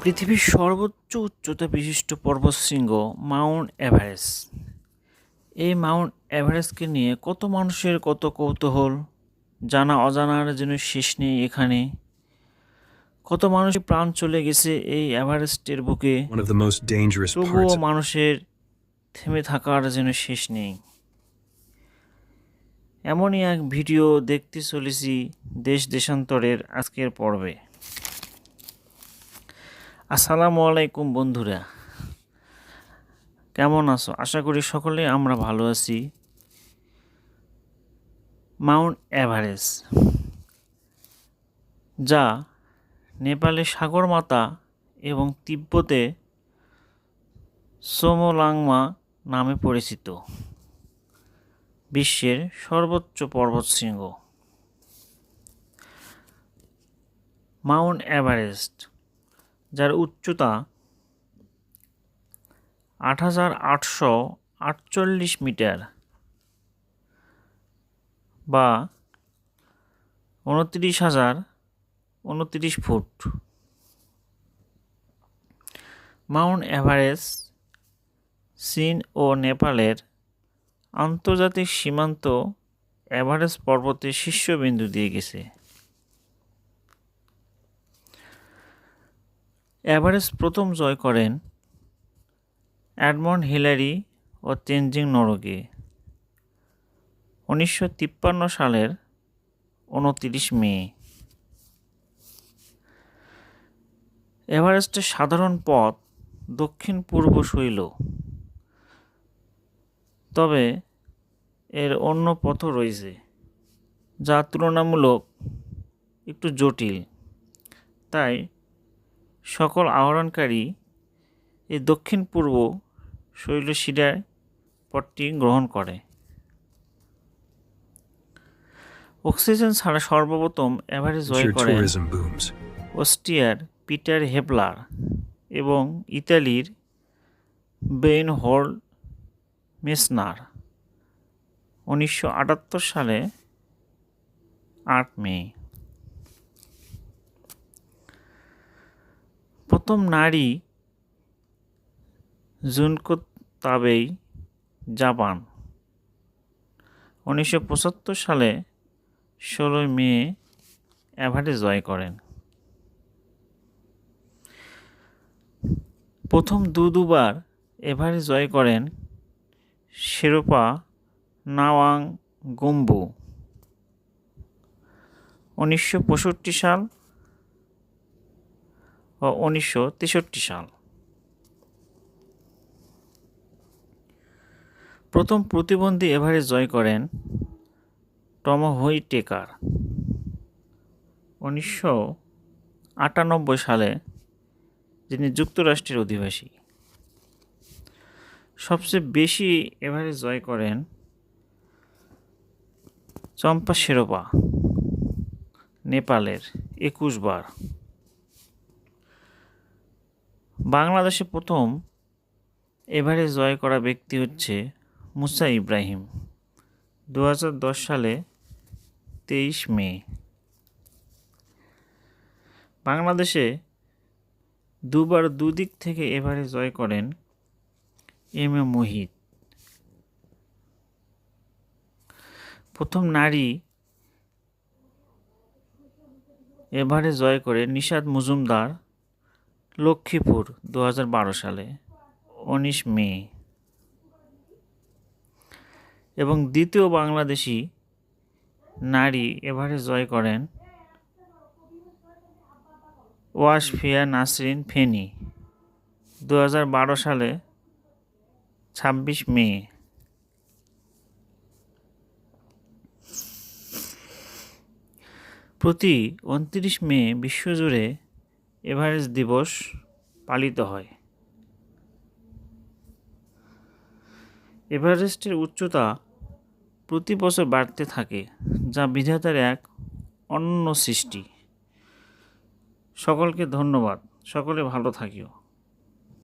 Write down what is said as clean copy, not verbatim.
পৃথিবীর সর্বোচ্চ উচ্চতা বিশিষ্ট পর্বতশৃঙ্গ মাউন্ট এভারেস্ট। এই মাউন্ট এভারেস্টকে নিয়ে কত মানুষের কত কৌতূহল, জানা অজানার যেন শেষ নেই এখানে। কত মানুষের প্রাণ চলে গেছে এই এভারেস্টের বুকে, তবুও মানুষের থেমে থাকার যেন শেষ নেই। এমনই এক ভিডিও দেখতে চলেছি দেশ দেশান্তরের আজকের পর্বে। আসসালামু আলাইকুম বন্ধুরা, কেমন আছো? আশা করি সকলে আমরা ভালো আছি। মাউন্ট এভারেস্ট, যা নেপালে সাগরমাতা এবং তিব্বতে সোমোলাংমা নামে পরিচিত, বিশ্বের সর্বোচ্চ পর্বতশৃঙ্গ। মাউন্ট এভারেস্ট, যার উচ্চতা ৮,৮৪৮ মিটার বা ২৯,০২৯ ফুট। মাউন্ট এভারেস্ট চীন ও নেপালের আন্তর্জাতিক সীমান্ত এভারেস্ট পর্বতের শীর্ষবিন্দু দিয়ে গেছে। এভারেস্ট প্রথম জয় করেন এডমন্ড হিলারি ও তেনজিং নরগে ১৯৫৩ সালের ২৯ মে। এভারেস্টের সাধারণ পথ দক্ষিণ পূর্ব শৈল, তবে এর অন্য পথও রয়েছে যা তুলনামূলক একটু জটিল। তাই সকল আরোহণকারী এই দক্ষিণ পূর্ব শৈলশিরার পথটি গ্রহণ করে। অক্সিজেন ছাড়া সর্বপ্রথম এভারেস্ট জয় করেন অস্ট্রিয়ার পিটার হেবলার এবং ইতালির বেইনহোল্ড মেসনার ১৯৭৮ সালে ৮ মে। প্রথম নারী জুনকো তাবেই, জাপান ১৯৭৫ সালে ১৬ মে এভারেস্ট জয় করেন। প্রথম দুবার এভারেস্ট জয় করেন শেরপা নাওয়াং গম্বু ১৯৬৫ সাল ও ১৯৬৩ সাল। প্রথম প্রতিবন্ধী এভারেস্ট জয় করেন টমোহই টেকার ১৯৯৮ সালে, যিনি যুক্তরাষ্ট্রের অধিবাসী। সবচেয়ে বেশি এভারেস্ট জয় করেন চম্পা শেরপা, নেপালের ২১ বার। বাংলাদেশে প্রথম এভারেস্ট জয় করা ব্যক্তি হচ্ছে মুসা ইব্রাহিম, ২০১০ সালে ২৩ মে। বাংলাদেশে দুবার দুদিক থেকে এভারেস্ট জয় করেন এম এ মুহিত। প্রথম নারী এভারেস্ট জয় করে নিশাত মজুমদার, লক্ষ্মীপুর ২০১২ সালে ১৯ মে। এবং দ্বিতীয় বাংলাদেশি নারী এভারেস্ট জয় করেন ওয়াসফিয়া নাসরিন ফেনী, ২০১২ সালে ২৬ মে। প্রতি ২৯ মে বিশ্বজুড়ে এভারেস্ট দিবস পালিত হয়। এভারেস্টের উচ্চতা প্রতি বছর বাড়তে থাকে, যা বিধাতার এক অনন্য সৃষ্টি। সকলকে ধন্যবাদ, সকলে ভালো থাকিও।